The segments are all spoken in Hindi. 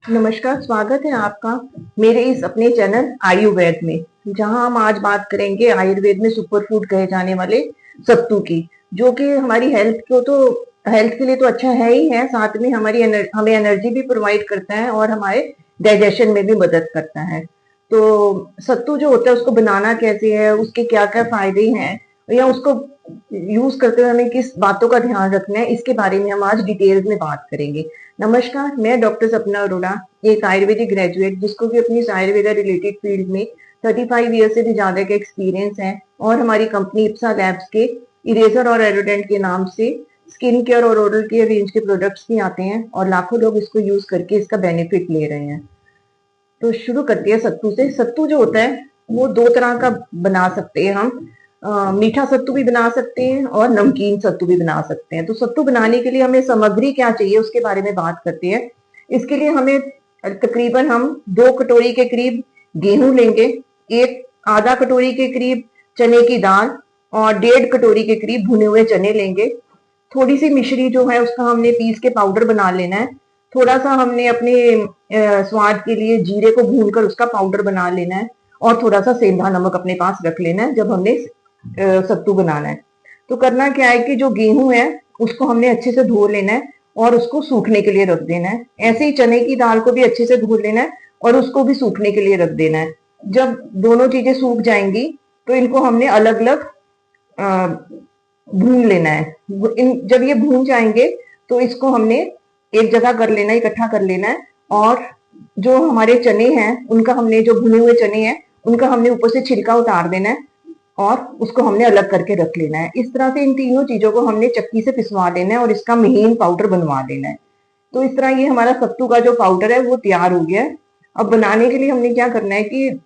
नमस्कार, स्वागत है आपका मेरे इस अपने चैनल आयुर्वेद में, जहां हम आज बात करेंगे आयुर्वेद में सुपर फूड कहे जाने वाले सत्तू की, जो कि हमारी हेल्थ के लिए तो अच्छा है ही है, साथ में हमें एनर्जी भी प्रोवाइड करता है और हमारे डाइजेशन में भी मदद करता है। तो सत्तू जो होता है उसको बनाना कैसे है, उसके क्या क्या फायदे हैं या उसको यूज करते हुए हमें किस बातों का ध्यान रखना है, इसके बारे में हम आज डिटेल में बात करेंगे। नमस्कार, मैं डॉक्टर सपना अरोड़ा, एक आयुर्वेदिक ग्रेजुएट जिसको भी अपनी आयुर्वेदा रिलेटेड फील्ड में 35 ईयर से भी ज्यादा का एक्सपीरियंस है, और हमारी कंपनी इप्सा लैब्स के इरेजर और एरोडेंट के नाम से स्किन केयर और ओरल केयर रेंज के प्रोडक्ट्स भी आते हैं और लाखों लोग इसको यूज करके इसका बेनिफिट ले रहे हैं। तो शुरू करते हैं सत्तू से। सत्तू जो होता है वो दो तरह का बना सकते हैं हम। मीठा सत्तू भी बना सकते हैं और नमकीन सत्तू भी बना सकते हैं। तो सत्तू बनाने के लिए हमें सामग्री क्या चाहिए उसके बारे में बात करते हैं। इसके लिए हमें तकरीबन हम 2 कटोरी के करीब गेहूं लेंगे, एक आधा कटोरी के करीब चने की दाल और 1.5 कटोरी के करीब भुने हुए चने लेंगे। थोड़ी सी मिश्री जो है उसका हमने पीस के पाउडर बना लेना है। थोड़ा सा हमने अपने स्वाद के लिए जीरे को भूनकर उसका पाउडर बना लेना है, और थोड़ा सा सेंधा नमक अपने पास रख लेना है जब हमने सत्तू बनाना है। तो करना क्या है कि जो गेहूं है उसको हमने अच्छे से धो लेना है और उसको सूखने के लिए रख देना है। ऐसे ही चने की दाल को भी अच्छे से धो लेना है और उसको भी सूखने के लिए रख देना है। जब दोनों चीजें सूख जाएंगी तो इनको हमने अलग अलग भून लेना है। जब ये भून जाएंगे तो इसको हमने एक जगह कर लेना है, इकट्ठा कर लेना है। और जो हमारे चने हैं उनका हमने, जो भुने हुए चने हैं उनका हमने ऊपर से छिलका उतार देना है और उसको हमने अलग करके रख लेना है। इस तरह से इन तीनों चीजों को हमने चक्की से पिसवा लेना है और इसका महीन पाउडर बनवा लेना है। तो इस तरह ये हमारा सत्तू का जो पाउडर है वो तैयार हो गया है। अब बनाने के लिए हमने क्या करना है कि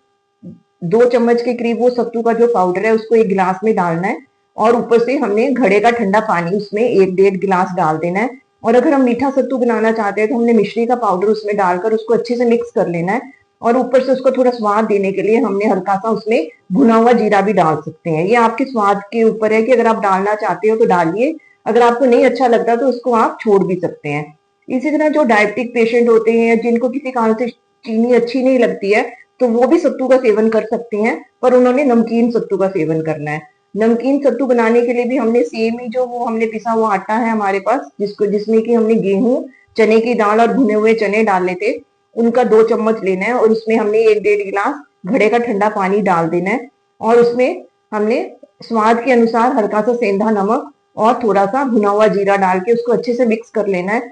2 चम्मच के करीब वो सत्तू का जो पाउडर है उसको एक गिलास में डालना है, और ऊपर से हमने घड़े का ठंडा पानी उसमें 1-1.5 गिलास डाल देना है। और अगर हम मीठा सत्तू बनाना चाहते हैं तो हमने मिश्री का पाउडर उसमें डालकर उसको अच्छे से मिक्स कर लेना है, और ऊपर से उसको थोड़ा स्वाद देने के लिए हमने हल्का सा उसमें भुना हुआ जीरा भी डाल सकते हैं। ये आपके स्वाद के ऊपर है कि अगर आप डालना चाहते हो तो डालिए, अगर आपको नहीं अच्छा लगता तो उसको आप छोड़ भी सकते हैं। इसी तरह जो डायबिटिक पेशेंट होते हैं जिनको किसी कारण से चीनी अच्छी नहीं लगती है, तो वो भी सत्तू का सेवन कर सकते हैं, पर उन्होंने नमकीन सत्तू का सेवन करना है। नमकीन सत्तू बनाने के लिए भी हमने सेम ही, जो वो हमने पिसा हुआ आटा है हमारे पास, जिसमें कि हमने गेहूं, चने की दाल और भुने हुए चने डाले थे, उनका 2 चम्मच लेना है और उसमें हमने 1-1.5 गिलास घड़े का ठंडा पानी डाल देना है। और उसमें हमने स्वाद के अनुसार हल्का सा सेंधा नमक और थोड़ा सा भुना हुआ जीरा डाल के उसको अच्छे से मिक्स कर लेना है।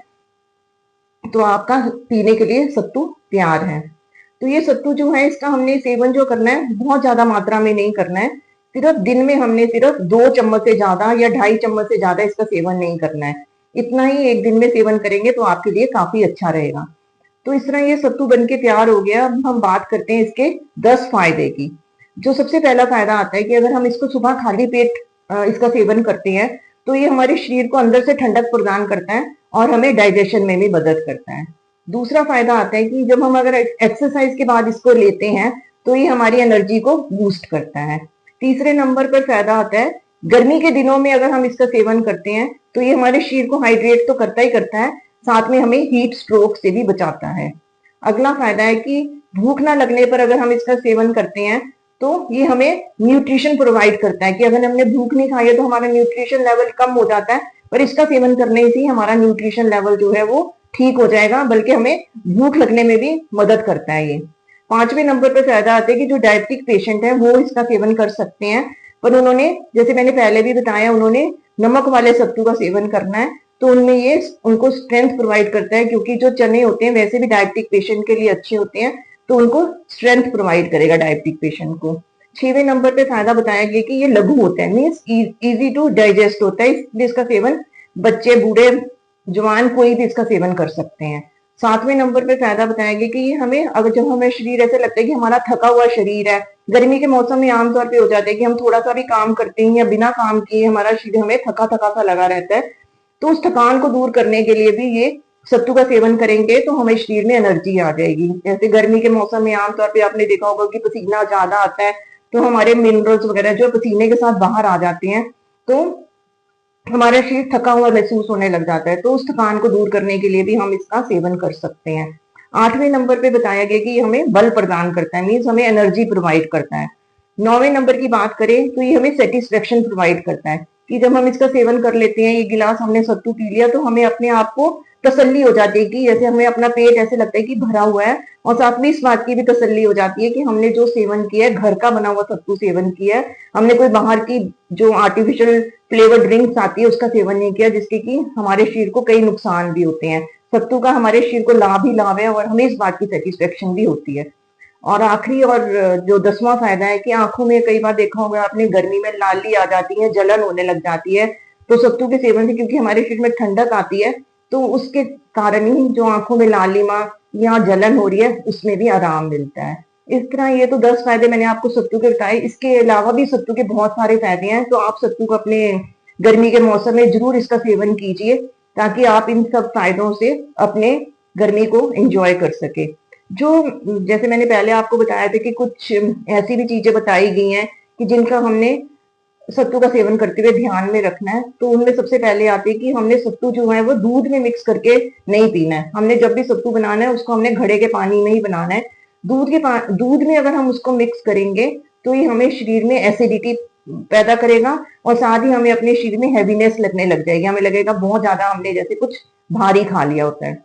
तो आपका पीने के लिए सत्तू तैयार है। तो ये सत्तू जो है इसका हमने सेवन जो करना है बहुत ज्यादा मात्रा में नहीं करना है। सिर्फ दिन में हमने सिर्फ 2 चम्मच से ज्यादा या 2.5 चम्मच से ज्यादा इसका सेवन नहीं करना है। इतना ही एक दिन में सेवन करेंगे तो आपके लिए काफी अच्छा रहेगा। तो इस तरह ये सत्तू बन के तैयार हो गया। अब हम बात करते हैं इसके 10 फायदे की। जो सबसे पहला फायदा आता है कि अगर हम इसको सुबह खाली पेट इसका सेवन करते हैं तो ये हमारे शरीर को अंदर से ठंडक प्रदान करता है और हमें डाइजेशन में भी मदद करता है। दूसरा फायदा आता है कि जब हम अगर एक्सरसाइज के बाद इसको लेते हैं तो ये हमारी एनर्जी को बूस्ट करता है। तीसरे नंबर पर फायदा आता है, गर्मी के दिनों में अगर हम इसका सेवन करते हैं तो ये हमारे शरीर को हाइड्रेट तो करता ही करता है, साथ में हमें हीट स्ट्रोक से भी बचाता है। अगला फायदा है कि भूख ना लगने पर अगर हम इसका सेवन करते हैं तो ये हमें न्यूट्रिशन प्रोवाइड करता है, कि अगर हमने भूख नहीं खाई है तो हमारा न्यूट्रिशन लेवल कम हो जाता है, पर इसका सेवन करने से ही हमारा न्यूट्रिशन लेवल जो है वो ठीक हो जाएगा, बल्कि हमें भूख लगने में भी मदद करता है ये। 5वें नंबर पर फायदा आता है कि जो डायबिटिक पेशेंट है वो इसका सेवन कर सकते हैं, पर उन्होंने, जैसे मैंने पहले भी बताया, उन्होंने नमक वाले सत्तू का सेवन करना है। तो उनमें ये उनको स्ट्रेंथ प्रोवाइड करता है, क्योंकि जो चने होते हैं वैसे भी डायबिटिक पेशेंट के लिए अच्छे होते हैं, तो उनको स्ट्रेंथ प्रोवाइड करेगा डायबिटिक पेशेंट को। 6वें नंबर पे फायदा बताया गया कि ये लघु होता है, मीन्स इजी टू डाइजेस्ट होता है, इसलिए इसका सेवन बच्चे, बूढ़े, जवान कोई भी इसका सेवन कर सकते हैं। 7वें नंबर पे फायदा बताया गया कि ये हमें, अगर जब हमें शरीर ऐसे लगता है कि हमारा थका हुआ शरीर है, गर्मी के मौसम में आमतौर पे हो जाता है कि हम थोड़ा सा भी काम करते हैं या बिना काम किए हमारा शरीर हमें थका थका सा लगा रहता है, तो उस थकान को दूर करने के लिए भी ये सत्तू का सेवन करेंगे तो हमें शरीर में एनर्जी आ जाएगी। जैसे गर्मी के मौसम में आमतौर पे आपने देखा होगा कि पसीना ज्यादा आता है, तो हमारे मिनरल्स वगैरह जो पसीने के साथ बाहर आ जाते हैं, तो हमारा शरीर थका हुआ महसूस होने लग जाता है, तो उस थकान को दूर करने के लिए भी हम इसका सेवन कर सकते हैं। 8वें नंबर पे बताया गया कि ये हमें बल प्रदान करता है, मीन्स हमें एनर्जी प्रोवाइड करता है। 9वें नंबर की बात करें तो ये हमें सेटिस्फेक्शन प्रोवाइड करता है कि जब हम इसका सेवन कर लेते हैं, ये गिलास हमने सत्तू पी लिया, तो हमें अपने आप को तसल्ली हो जाती है कि जैसे हमें अपना पेट ऐसे लगता है कि भरा हुआ है, और साथ में इस बात की भी तसल्ली हो जाती है कि हमने जो सेवन किया है, घर का बना हुआ सत्तू सेवन किया है, हमने कोई बाहर की जो आर्टिफिशियल फ्लेवर ड्रिंक्स आती है उसका सेवन नहीं किया, जिसके कि हमारे शरीर को कई नुकसान भी होते हैं। सत्तू का हमारे शरीर को लाभ ही लाभ है, और हमें इस बात की सेटिस्फेक्शन भी होती है। और आखिरी और जो 10वां फायदा है कि आंखों में, कई बार देखा होगा आपने, गर्मी में लाली आ जाती है, जलन होने लग जाती है, तो सत्तू के सेवन से, क्योंकि हमारे शरीर में ठंडक आती है, तो उसके कारण ही जो आंखों में लालिमा या जलन हो रही है उसमें भी आराम मिलता है। इस तरह ये तो 10 फायदे मैंने आपको सत्तू के बताए। इसके अलावा भी सत्तू के बहुत सारे फायदे हैं, तो आप सत्तू को अपने गर्मी के मौसम में जरूर इसका सेवन कीजिए, ताकि आप इन सब फायदों से अपने गर्मी को एंजॉय कर सके। जो, जैसे मैंने पहले आपको बताया था कि कुछ ऐसी भी चीजें बताई गई हैं कि जिनका हमने सत्तू का सेवन करते हुए ध्यान में रखना है, तो उनमें सबसे पहले आती है कि हमने सत्तू जो है वो दूध में मिक्स करके नहीं पीना है। हमने जब भी सत्तू बनाना है उसको हमने घड़े के पानी में ही बनाना है। दूध में अगर हम उसको मिक्स करेंगे तो ये हमें शरीर में एसिडिटी पैदा करेगा, और साथ ही हमें अपने शरीर में हैवीनेस लगने लग जाएगी, हमें लगेगा बहुत ज्यादा हमने जैसे कुछ भारी खा लिया होता है।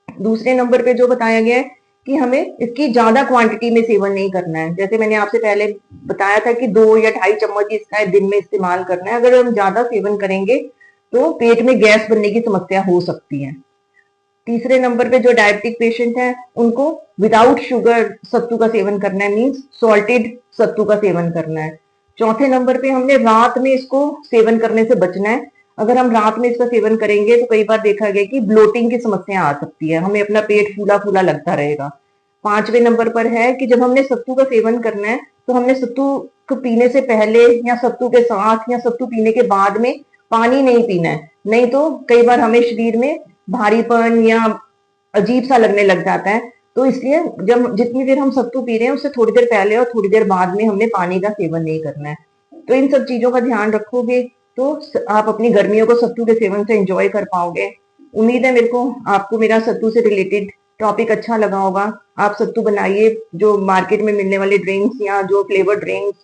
दूसरे नंबर पे जो बताया गया है कि हमें इसकी ज्यादा क्वांटिटी में सेवन नहीं करना है। जैसे मैंने आपसे पहले बताया था कि 2 या 2.5 चम्मच इसका दिन में इस्तेमाल करना है। अगर हम ज्यादा सेवन करेंगे तो पेट में गैस बनने की समस्या हो सकती है। तीसरे नंबर पे जो डायबिटिक पेशेंट है उनको विदाउट शुगर सत्तू का सेवन करना है, मीन्स सॉल्टेड सत्तू का सेवन करना है। चौथे नंबर पे हमने रात में इसको सेवन करने से बचना है। अगर हम रात में इसका सेवन करेंगे तो कई बार देखा गया कि ब्लोटिंग की समस्या आ सकती है, हमें अपना पेट फूला फूला लगता रहेगा। 5वें नंबर पर है कि जब हमने सत्तू का सेवन करना है तो हमने सत्तू को पीने से पहले या सत्तू के साथ या सत्तू पीने के बाद में पानी नहीं पीना है, नहीं तो कई बार हमें शरीर में भारीपन या अजीब सा लगने लग जाता है। तो इसलिए जब जितनी देर हम सत्तू पी रहे हैं उससे थोड़ी देर पहले और थोड़ी देर बाद में हमने पानी का सेवन नहीं करना है। तो इन सब चीजों का ध्यान रखोगे तो आप अपनी गर्मियों को सत्तू के सेवन से एंजॉय कर पाओगे। उम्मीद है मेरे को आपको मेरा सत्तू से रिलेटेड टॉपिक अच्छा लगा होगा। आप सत्तू बनाइए, जो मार्केट में मिलने वाले ड्रिंक्स या जो फ्लेवर ड्रिंक्स,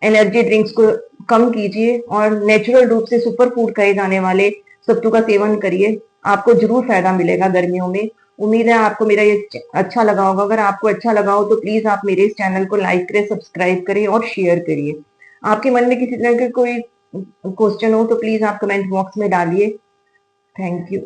एनर्जी ड्रिंक्स को कम कीजिए और नेचुरल रूप से सुपर फूड कहे जाने वाले सत्तू का सेवन करिए। आपको जरूर फायदा मिलेगा गर्मियों में। उम्मीद है आपको मेरा ये अच्छा लगा होगा। अगर आपको अच्छा लगा हो तो प्लीज आप मेरे इस चैनल को लाइक करें, सब्सक्राइब करें और शेयर करिए। आपके मन में किसी तरह के कोई क्वेश्चन हो तो प्लीज आप कमेंट बॉक्स में डालिए। Thank you.